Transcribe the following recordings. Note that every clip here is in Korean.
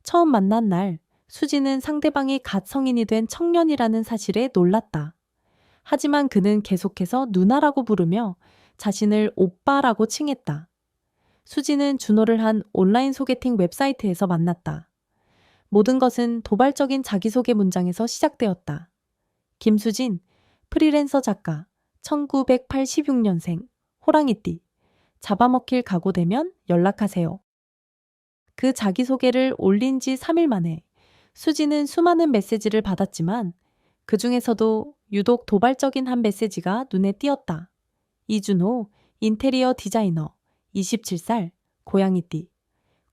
처음 만난 날, 수지는 상대방이 갓 성인이 된 청년이라는 사실에 놀랐다. 하지만 그는 계속해서 누나라고 부르며 자신을 오빠라고 칭했다. 수지는 준호를 한 온라인 소개팅 웹사이트에서 만났다. 모든 것은 도발적인 자기소개 문장에서 시작되었다. 김수진, 프리랜서 작가, 1986년생, 호랑이띠, 잡아먹힐 각오되면 연락하세요. 그 자기소개를 올린 지 3일 만에 수지는 수많은 메시지를 받았지만 그 중에서도 유독 도발적인 한 메시지가 눈에 띄었다. 이준호, 인테리어 디자이너, 27살, 고양이띠.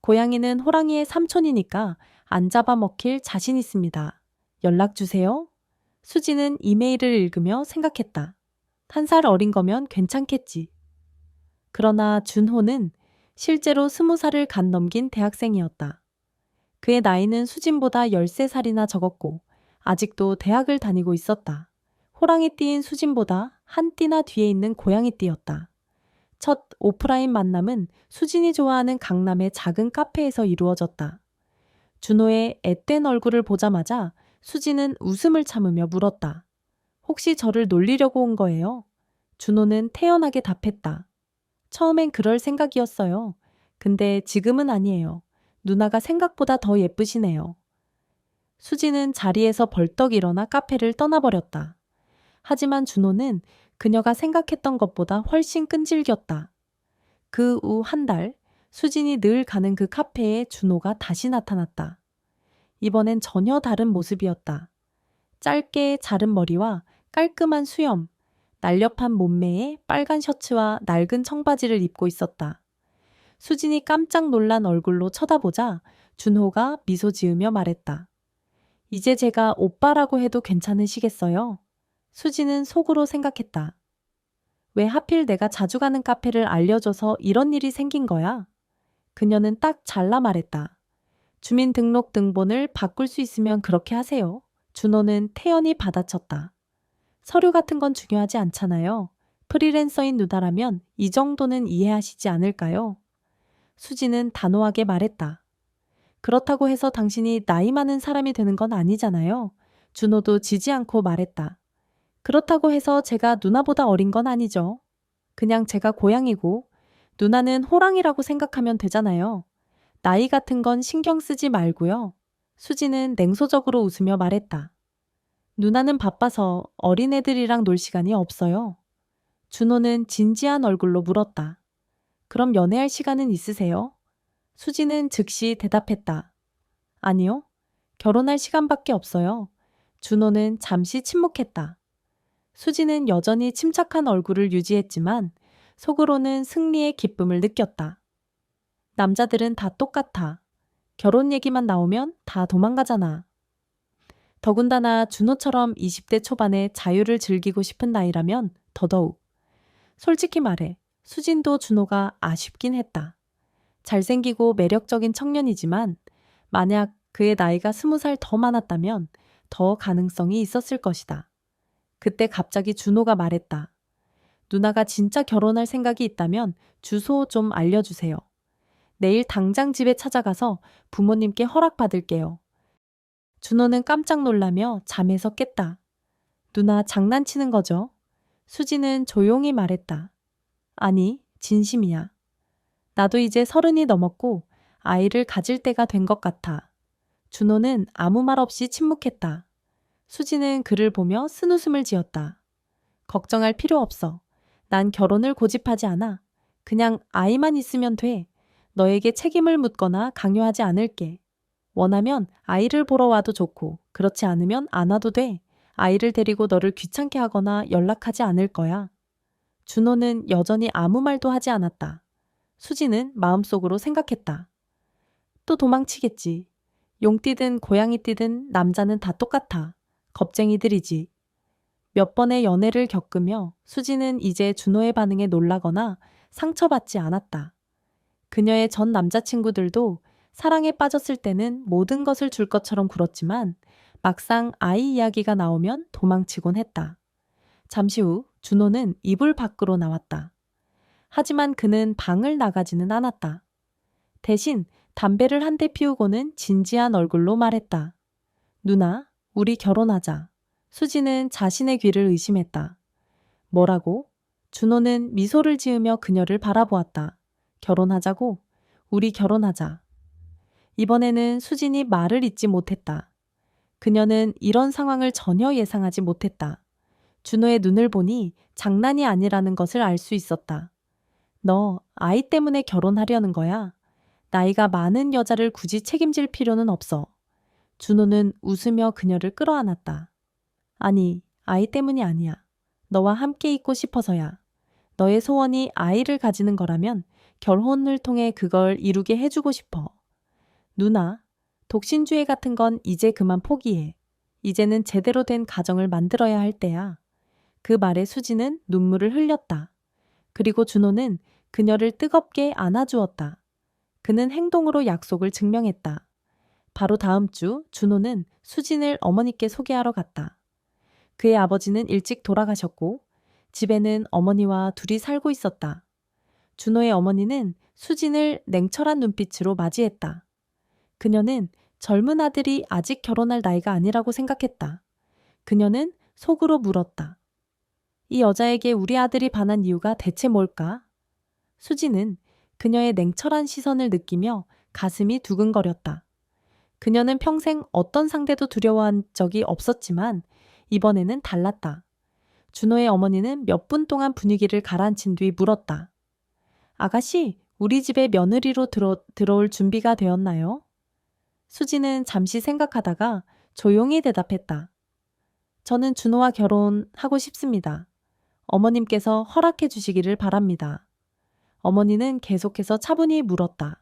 고양이는 호랑이의 삼촌이니까 안 잡아먹힐 자신 있습니다. 연락주세요. 수지는 이메일을 읽으며 생각했다. 1살 어린 거면 괜찮겠지. 그러나 준호는 실제로 20살을 간 넘긴 대학생이었다. 그의 나이는 수진보다 13살이나 적었고 아직도 대학을 다니고 있었다. 호랑이띠인 수진보다 한 띠나 뒤에 있는 고양이띠였다. 첫 오프라인 만남은 수진이 좋아하는 강남의 작은 카페에서 이루어졌다. 준호의 앳된 얼굴을 보자마자 수진은 웃음을 참으며 물었다. 혹시 저를 놀리려고 온 거예요? 준호는 태연하게 답했다. 처음엔 그럴 생각이었어요. 근데 지금은 아니에요. 누나가 생각보다 더 예쁘시네요. 수지는 자리에서 벌떡 일어나 카페를 떠나버렸다. 하지만 준호는 그녀가 생각했던 것보다 훨씬 끈질겼다. 그 후 한 달, 수진이 늘 가는 그 카페에 준호가 다시 나타났다. 이번엔 전혀 다른 모습이었다. 짧게 자른 머리와 깔끔한 수염, 날렵한 몸매에 빨간 셔츠와 낡은 청바지를 입고 있었다. 수진이 깜짝 놀란 얼굴로 쳐다보자 준호가 미소 지으며 말했다. 이제 제가 오빠라고 해도 괜찮으시겠어요? 수진은 속으로 생각했다. 왜 하필 내가 자주 가는 카페를 알려줘서 이런 일이 생긴 거야? 그녀는 딱 잘라 말했다. 주민등록등본을 바꿀 수 있으면 그렇게 하세요. 준호는 태연히 받아쳤다. 서류 같은 건 중요하지 않잖아요. 프리랜서인 누나라면 이 정도는 이해하시지 않을까요? 수지는 단호하게 말했다. 그렇다고 해서 당신이 나이 많은 사람이 되는 건 아니잖아요. 준호도 지지 않고 말했다. 그렇다고 해서 제가 누나보다 어린 건 아니죠. 그냥 제가 고양이고 누나는 호랑이라고 생각하면 되잖아요. 나이 같은 건 신경 쓰지 말고요. 수지는 냉소적으로 웃으며 말했다. 누나는 바빠서 어린애들이랑 놀 시간이 없어요. 준호는 진지한 얼굴로 물었다. 그럼 연애할 시간은 있으세요? 수지는 즉시 대답했다. 아니요. 결혼할 시간밖에 없어요. 준호는 잠시 침묵했다. 수지는 여전히 침착한 얼굴을 유지했지만 속으로는 승리의 기쁨을 느꼈다. 남자들은 다 똑같아. 결혼 얘기만 나오면 다 도망가잖아. 더군다나 준호처럼 20대 초반에 자유를 즐기고 싶은 나이라면 더더욱. 솔직히 말해 수진도 준호가 아쉽긴 했다. 잘생기고 매력적인 청년이지만 만약 그의 나이가 20살 더 많았다면 더 가능성이 있었을 것이다. 그때 갑자기 준호가 말했다. 누나가 진짜 결혼할 생각이 있다면 주소 좀 알려주세요. 내일 당장 집에 찾아가서 부모님께 허락받을게요. 준호는 깜짝 놀라며 잠에서 깼다. 누나 장난치는 거죠? 수지는 조용히 말했다. 아니, 진심이야. 나도 이제 30이 넘었고 아이를 가질 때가 된 것 같아. 준호는 아무 말 없이 침묵했다. 수지는 그를 보며 쓴웃음을 지었다. 걱정할 필요 없어. 난 결혼을 고집하지 않아. 그냥 아이만 있으면 돼. 너에게 책임을 묻거나 강요하지 않을게. 원하면 아이를 보러 와도 좋고 그렇지 않으면 안 와도 돼. 아이를 데리고 너를 귀찮게 하거나 연락하지 않을 거야. 준호는 여전히 아무 말도 하지 않았다. 수지는 마음속으로 생각했다. 또 도망치겠지. 용띠든 고양이띠든 남자는 다 똑같아. 겁쟁이들이지. 몇 번의 연애를 겪으며 수지는 이제 준호의 반응에 놀라거나 상처받지 않았다. 그녀의 전 남자친구들도 사랑에 빠졌을 때는 모든 것을 줄 것처럼 굴었지만 막상 아이 이야기가 나오면 도망치곤 했다. 잠시 후 준호는 이불 밖으로 나왔다. 하지만 그는 방을 나가지는 않았다. 대신 담배를 한 대 피우고는 진지한 얼굴로 말했다. 누나, 우리 결혼하자. 수지는 자신의 귀를 의심했다. 뭐라고? 준호는 미소를 지으며 그녀를 바라보았다. 결혼하자고? 우리 결혼하자. 이번에는 수진이 말을 잇지 못했다. 그녀는 이런 상황을 전혀 예상하지 못했다. 준호의 눈을 보니 장난이 아니라는 것을 알 수 있었다. 너 아이 때문에 결혼하려는 거야? 나이가 많은 여자를 굳이 책임질 필요는 없어. 준호는 웃으며 그녀를 끌어안았다. 아니, 아이 때문이 아니야. 너와 함께 있고 싶어서야. 너의 소원이 아이를 가지는 거라면 결혼을 통해 그걸 이루게 해주고 싶어. 누나, 독신주의 같은 건 이제 그만 포기해. 이제는 제대로 된 가정을 만들어야 할 때야. 그 말에 수지는 눈물을 흘렸다. 그리고 준호는 그녀를 뜨겁게 안아주었다. 그는 행동으로 약속을 증명했다. 바로 다음 주 준호는 수진을 어머니께 소개하러 갔다. 그의 아버지는 일찍 돌아가셨고 집에는 어머니와 둘이 살고 있었다. 준호의 어머니는 수진을 냉철한 눈빛으로 맞이했다. 그녀는 젊은 아들이 아직 결혼할 나이가 아니라고 생각했다. 그녀는 속으로 물었다. 이 여자에게 우리 아들이 반한 이유가 대체 뭘까? 수지는 그녀의 냉철한 시선을 느끼며 가슴이 두근거렸다. 그녀는 평생 어떤 상대도 두려워한 적이 없었지만 이번에는 달랐다. 준호의 어머니는 몇 분 동안 분위기를 가라앉힌 뒤 물었다. 아가씨, 우리 집에 며느리로 들어올 준비가 되었나요? 수지는 잠시 생각하다가 조용히 대답했다. 저는 준호와 결혼하고 싶습니다. 어머님께서 허락해 주시기를 바랍니다. 어머니는 계속해서 차분히 물었다.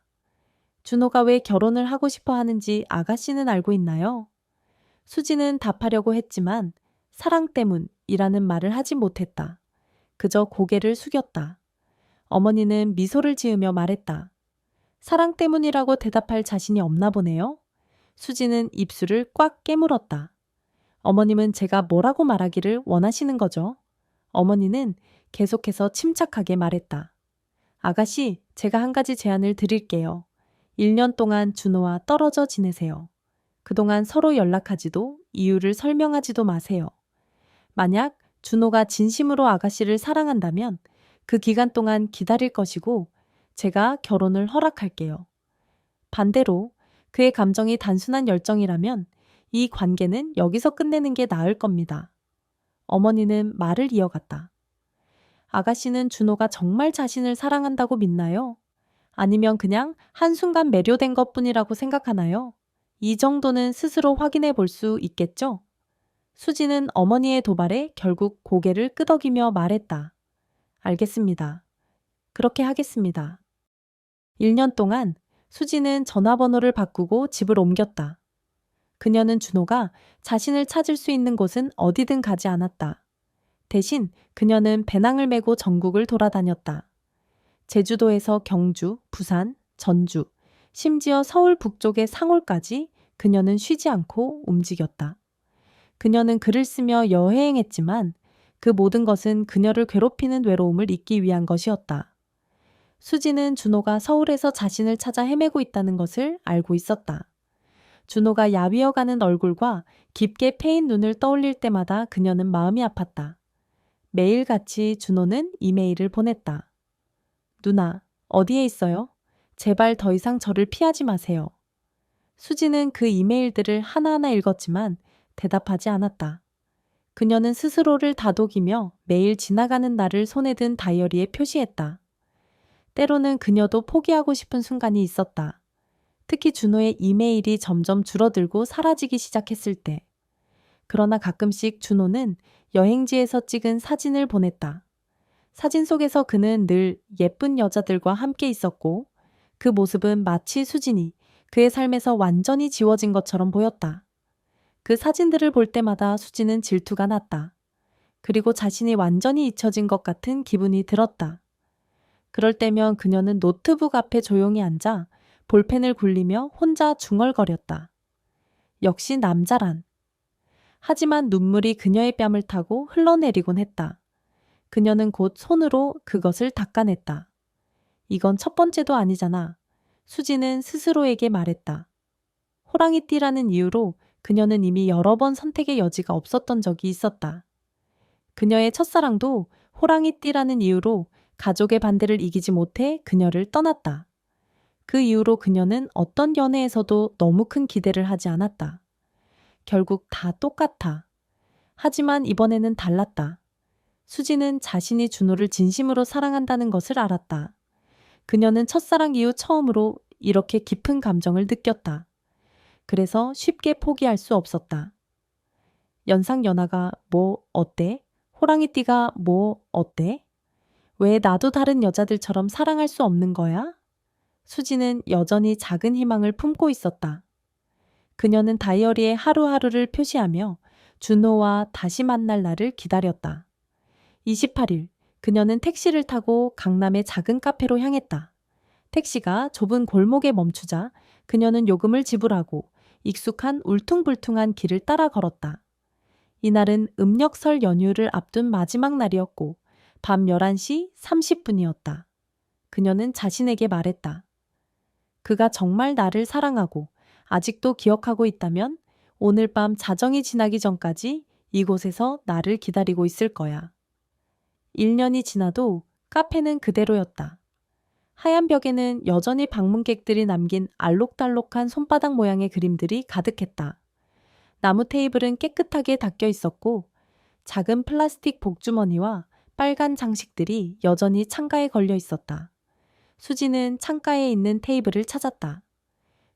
준호가 왜 결혼을 하고 싶어 하는지 아가씨는 알고 있나요? 수지는 답하려고 했지만 사랑 때문이라는 말을 하지 못했다. 그저 고개를 숙였다. 어머니는 미소를 지으며 말했다. 사랑 때문이라고 대답할 자신이 없나 보네요. 수지는 입술을 꽉 깨물었다. 어머님은 제가 뭐라고 말하기를 원하시는 거죠? 어머니는 계속해서 침착하게 말했다. 아가씨, 제가 한 가지 제안을 드릴게요. 1년 동안 준호와 떨어져 지내세요. 그동안 서로 연락하지도 이유를 설명하지도 마세요. 만약 준호가 진심으로 아가씨를 사랑한다면 그 기간 동안 기다릴 것이고 제가 결혼을 허락할게요. 반대로 그의 감정이 단순한 열정이라면 이 관계는 여기서 끝내는 게 나을 겁니다. 어머니는 말을 이어갔다. 아가씨는 준호가 정말 자신을 사랑한다고 믿나요? 아니면 그냥 한순간 매료된 것뿐이라고 생각하나요? 이 정도는 스스로 확인해 볼 수 있겠죠? 수지는 어머니의 도발에 결국 고개를 끄덕이며 말했다. 알겠습니다. 그렇게 하겠습니다. 1년 동안 수지는 전화번호를 바꾸고 집을 옮겼다. 그녀는 준호가 자신을 찾을 수 있는 곳은 어디든 가지 않았다. 대신 그녀는 배낭을 메고 전국을 돌아다녔다. 제주도에서 경주, 부산, 전주, 심지어 서울 북쪽의 상홀까지 그녀는 쉬지 않고 움직였다. 그녀는 글을 쓰며 여행했지만 그 모든 것은 그녀를 괴롭히는 외로움을 잊기 위한 것이었다. 수지는 준호가 서울에서 자신을 찾아 헤매고 있다는 것을 알고 있었다. 준호가 야위어가는 얼굴과 깊게 패인 눈을 떠올릴 때마다 그녀는 마음이 아팠다. 매일같이 준호는 이메일을 보냈다. 누나, 어디에 있어요? 제발 더 이상 저를 피하지 마세요. 수지는 그 이메일들을 하나하나 읽었지만 대답하지 않았다. 그녀는 스스로를 다독이며 매일 지나가는 날을 손에 든 다이어리에 표시했다. 때로는 그녀도 포기하고 싶은 순간이 있었다. 특히 준호의 이메일이 점점 줄어들고 사라지기 시작했을 때. 그러나 가끔씩 준호는 여행지에서 찍은 사진을 보냈다. 사진 속에서 그는 늘 예쁜 여자들과 함께 있었고 그 모습은 마치 수진이 그의 삶에서 완전히 지워진 것처럼 보였다. 그 사진들을 볼 때마다 수지는 질투가 났다. 그리고 자신이 완전히 잊혀진 것 같은 기분이 들었다. 그럴 때면 그녀는 노트북 앞에 조용히 앉아 볼펜을 굴리며 혼자 중얼거렸다. 역시 남자란. 하지만 눈물이 그녀의 뺨을 타고 흘러내리곤 했다. 그녀는 곧 손으로 그것을 닦아냈다. 이건 첫 번째도 아니잖아. 수지는 스스로에게 말했다. 호랑이띠라는 이유로 그녀는 이미 여러 번 선택의 여지가 없었던 적이 있었다. 그녀의 첫사랑도 호랑이띠라는 이유로 가족의 반대를 이기지 못해 그녀를 떠났다. 그 이후로 그녀는 어떤 연애에서도 너무 큰 기대를 하지 않았다. 결국 다 똑같아. 하지만 이번에는 달랐다. 수지는 자신이 준호를 진심으로 사랑한다는 것을 알았다. 그녀는 첫사랑 이후 처음으로 이렇게 깊은 감정을 느꼈다. 그래서 쉽게 포기할 수 없었다. 연상연하가 뭐 어때? 호랑이띠가 뭐 어때? 왜 나도 다른 여자들처럼 사랑할 수 없는 거야? 수지는 여전히 작은 희망을 품고 있었다. 그녀는 다이어리에 하루하루를 표시하며 준호와 다시 만날 날을 기다렸다. 28일, 그녀는 택시를 타고 강남의 작은 카페로 향했다. 택시가 좁은 골목에 멈추자 그녀는 요금을 지불하고 익숙한 울퉁불퉁한 길을 따라 걸었다. 이날은 음력설 연휴를 앞둔 마지막 날이었고 밤 11시 30분이었다. 그녀는 자신에게 말했다. 그가 정말 나를 사랑하고 아직도 기억하고 있다면 오늘 밤 자정이 지나기 전까지 이곳에서 나를 기다리고 있을 거야. 1년이 지나도 카페는 그대로였다. 하얀 벽에는 여전히 방문객들이 남긴 알록달록한 손바닥 모양의 그림들이 가득했다. 나무 테이블은 깨끗하게 닦여 있었고 작은 플라스틱 복주머니와 빨간 장식들이 여전히 창가에 걸려 있었다. 수지는 창가에 있는 테이블을 찾았다.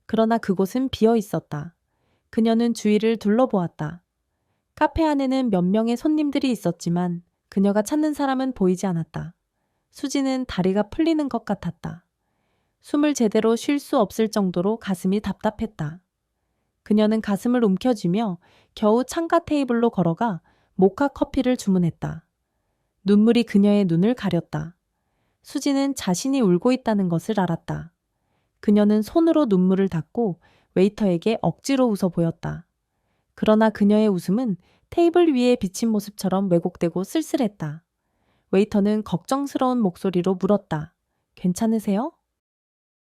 그러나 그곳은 비어 있었다. 그녀는 주위를 둘러보았다. 카페 안에는 몇 명의 손님들이 있었지만 그녀가 찾는 사람은 보이지 않았다. 수지는 다리가 풀리는 것 같았다. 숨을 제대로 쉴 수 없을 정도로 가슴이 답답했다. 그녀는 가슴을 움켜쥐며 겨우 창가 테이블로 걸어가 모카 커피를 주문했다. 눈물이 그녀의 눈을 가렸다. 수지는 자신이 울고 있다는 것을 알았다. 그녀는 손으로 눈물을 닦고 웨이터에게 억지로 웃어 보였다. 그러나 그녀의 웃음은 테이블 위에 비친 모습처럼 왜곡되고 쓸쓸했다. 웨이터는 걱정스러운 목소리로 물었다. 괜찮으세요?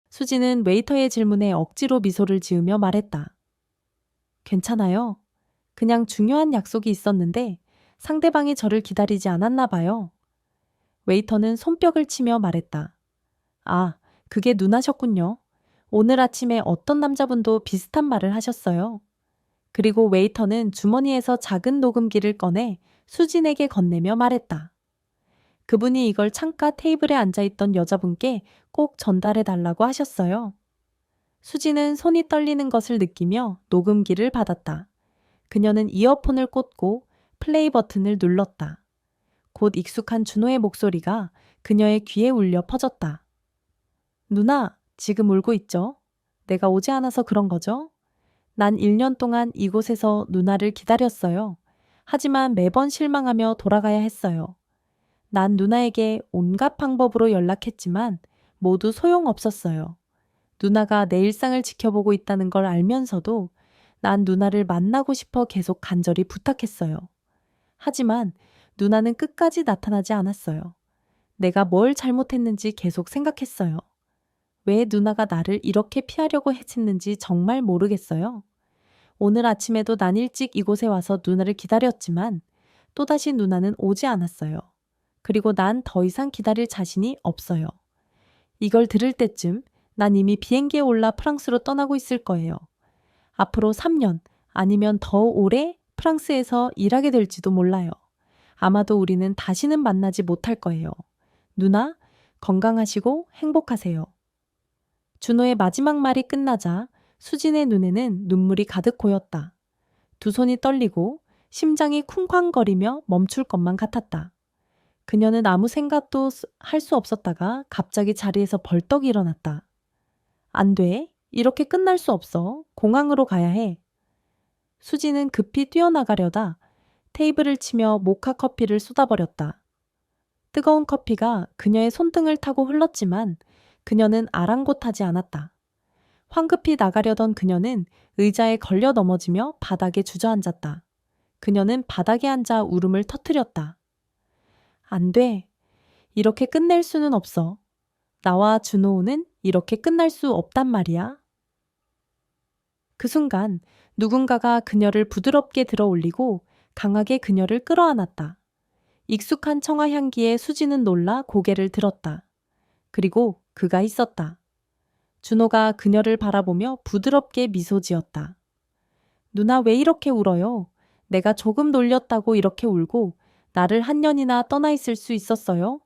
수지는 웨이터의 질문에 억지로 미소를 지으며 말했다. 괜찮아요. 그냥 중요한 약속이 있었는데 상대방이 저를 기다리지 않았나 봐요. 웨이터는 손뼉을 치며 말했다. 아, 그게 누나셨군요. 오늘 아침에 어떤 남자분도 비슷한 말을 하셨어요. 그리고 웨이터는 주머니에서 작은 녹음기를 꺼내 수진에게 건네며 말했다. 그분이 이걸 창가 테이블에 앉아있던 여자분께 꼭 전달해 달라고 하셨어요. 수지는 손이 떨리는 것을 느끼며 녹음기를 받았다. 그녀는 이어폰을 꽂고 플레이 버튼을 눌렀다. 곧 익숙한 준호의 목소리가 그녀의 귀에 울려 퍼졌다. 누나, 지금 울고 있죠? 내가 오지 않아서 그런 거죠? 난 1년 동안 이곳에서 누나를 기다렸어요. 하지만 매번 실망하며 돌아가야 했어요. 난 누나에게 온갖 방법으로 연락했지만 모두 소용없었어요. 누나가 내 일상을 지켜보고 있다는 걸 알면서도 난 누나를 만나고 싶어 계속 간절히 부탁했어요. 하지만 누나는 끝까지 나타나지 않았어요. 내가 뭘 잘못했는지 계속 생각했어요. 왜 누나가 나를 이렇게 피하려고 했는지 정말 모르겠어요. 오늘 아침에도 난 일찍 이곳에 와서 누나를 기다렸지만 또다시 누나는 오지 않았어요. 그리고 난 더 이상 기다릴 자신이 없어요. 이걸 들을 때쯤 난 이미 비행기에 올라 프랑스로 떠나고 있을 거예요. 앞으로 3년 아니면 더 오래 프랑스에서 일하게 될지도 몰라요. 아마도 우리는 다시는 만나지 못할 거예요. 누나, 건강하시고 행복하세요. 준호의 마지막 말이 끝나자 수진의 눈에는 눈물이 가득 고였다. 두 손이 떨리고 심장이 쿵쾅거리며 멈출 것만 같았다. 그녀는 아무 생각도 할 수 없었다가 갑자기 자리에서 벌떡 일어났다. 안 돼. 이렇게 끝날 수 없어. 공항으로 가야 해. 수지는 급히 뛰어나가려다 테이블을 치며 모카 커피를 쏟아버렸다. 뜨거운 커피가 그녀의 손등을 타고 흘렀지만 그녀는 아랑곳하지 않았다. 황급히 나가려던 그녀는 의자에 걸려 넘어지며 바닥에 주저앉았다. 그녀는 바닥에 앉아 울음을 터뜨렸다. 안 돼. 이렇게 끝낼 수는 없어. 나와 준호는 이렇게 끝날 수 없단 말이야. 그 순간 누군가가 그녀를 부드럽게 들어 올리고 강하게 그녀를 끌어안았다. 익숙한 청아 향기에 수지는 놀라 고개를 들었다. 그리고 그가 있었다. 준호가 그녀를 바라보며 부드럽게 미소 지었다. 누나 왜 이렇게 울어요? 내가 조금 놀렸다고 이렇게 울고 나를 한 년이나 떠나 있을 수 있었어요?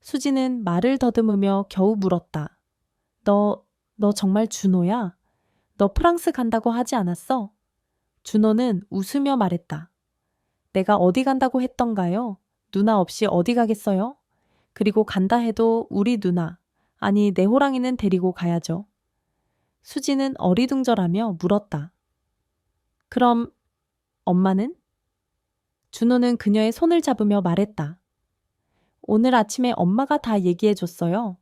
수지는 말을 더듬으며 겨우 물었다. 너 정말 준호야? 너 프랑스 간다고 하지 않았어? 준호는 웃으며 말했다. 내가 어디 간다고 했던가요? 누나 없이 어디 가겠어요? 그리고 간다 해도 우리 누나, 아니 내 호랑이는 데리고 가야죠. 수지는 어리둥절하며 물었다. 그럼 엄마는? 준호는 그녀의 손을 잡으며 말했다. 오늘 아침에 엄마가 다 얘기해 줬어요.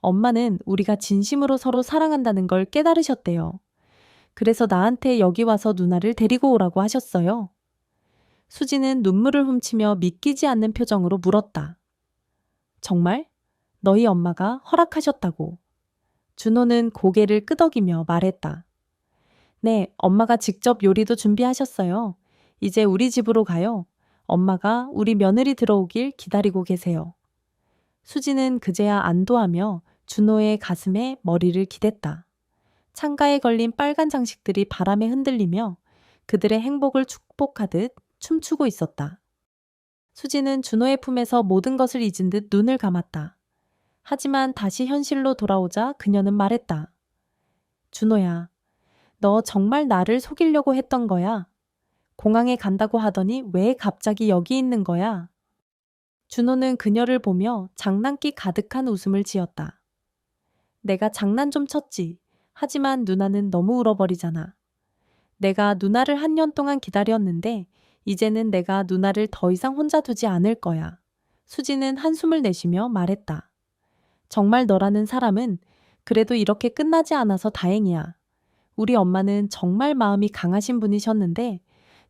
엄마는 우리가 진심으로 서로 사랑한다는 걸 깨달으셨대요. 그래서 나한테 여기 와서 누나를 데리고 오라고 하셨어요. 수지는 눈물을 훔치며 믿기지 않는 표정으로 물었다. 정말? 너희 엄마가 허락하셨다고. 준호는 고개를 끄덕이며 말했다. 네, 엄마가 직접 요리도 준비하셨어요. 이제 우리 집으로 가요. 엄마가 우리 며느리 들어오길 기다리고 계세요. 수지는 그제야 안도하며 준호의 가슴에 머리를 기댔다. 창가에 걸린 빨간 장식들이 바람에 흔들리며 그들의 행복을 축복하듯 춤추고 있었다. 수지는 준호의 품에서 모든 것을 잊은 듯 눈을 감았다. 하지만 다시 현실로 돌아오자 그녀는 말했다. 준호야, 너 정말 나를 속이려고 했던 거야? 공항에 간다고 하더니 왜 갑자기 여기 있는 거야? 준호는 그녀를 보며 장난기 가득한 웃음을 지었다. 내가 장난 좀 쳤지. 하지만 누나는 너무 울어버리잖아. 내가 누나를 한 년 동안 기다렸는데 이제는 내가 누나를 더 이상 혼자 두지 않을 거야. 수지는 한숨을 내쉬며 말했다. 정말 너라는 사람은 그래도 이렇게 끝나지 않아서 다행이야. 우리 엄마는 정말 마음이 강하신 분이셨는데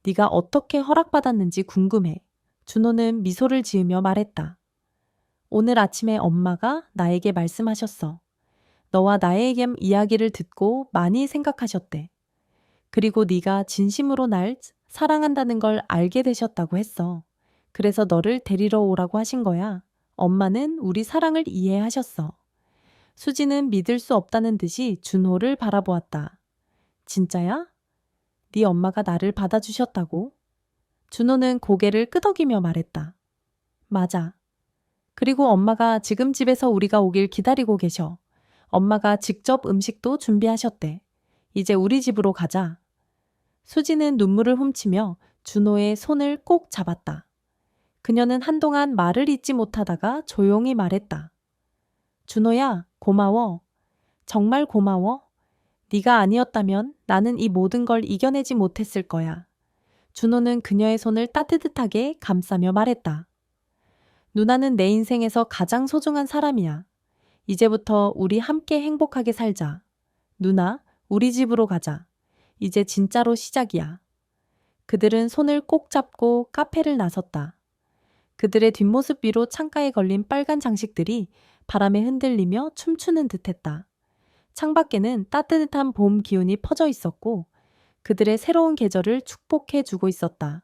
네가 어떻게 허락받았는지 궁금해. 준호는 미소를 지으며 말했다. 오늘 아침에 엄마가 나에게 말씀하셨어. 너와 나의 이야기를 듣고 많이 생각하셨대. 그리고 네가 진심으로 날 사랑한다는 걸 알게 되셨다고 했어. 그래서 너를 데리러 오라고 하신 거야. 엄마는 우리 사랑을 이해하셨어. 수지는 믿을 수 없다는 듯이 준호를 바라보았다. 진짜야? 네 엄마가 나를 받아주셨다고? 준호는 고개를 끄덕이며 말했다. 맞아. 그리고 엄마가 지금 집에서 우리가 오길 기다리고 계셔. 엄마가 직접 음식도 준비하셨대. 이제 우리 집으로 가자. 수지는 눈물을 훔치며 준호의 손을 꼭 잡았다. 그녀는 한동안 말을 잇지 못하다가 조용히 말했다. 준호야, 고마워. 정말 고마워. 네가 아니었다면 나는 이 모든 걸 이겨내지 못했을 거야. 준호는 그녀의 손을 따뜻하게 감싸며 말했다. 누나는 내 인생에서 가장 소중한 사람이야. 이제부터 우리 함께 행복하게 살자. 누나, 우리 집으로 가자. 이제 진짜로 시작이야. 그들은 손을 꼭 잡고 카페를 나섰다. 그들의 뒷모습 위로 창가에 걸린 빨간 장식들이 바람에 흔들리며 춤추는 듯했다. 창밖에는 따뜻한 봄 기운이 퍼져 있었고 그들의 새로운 계절을 축복해 주고 있었다.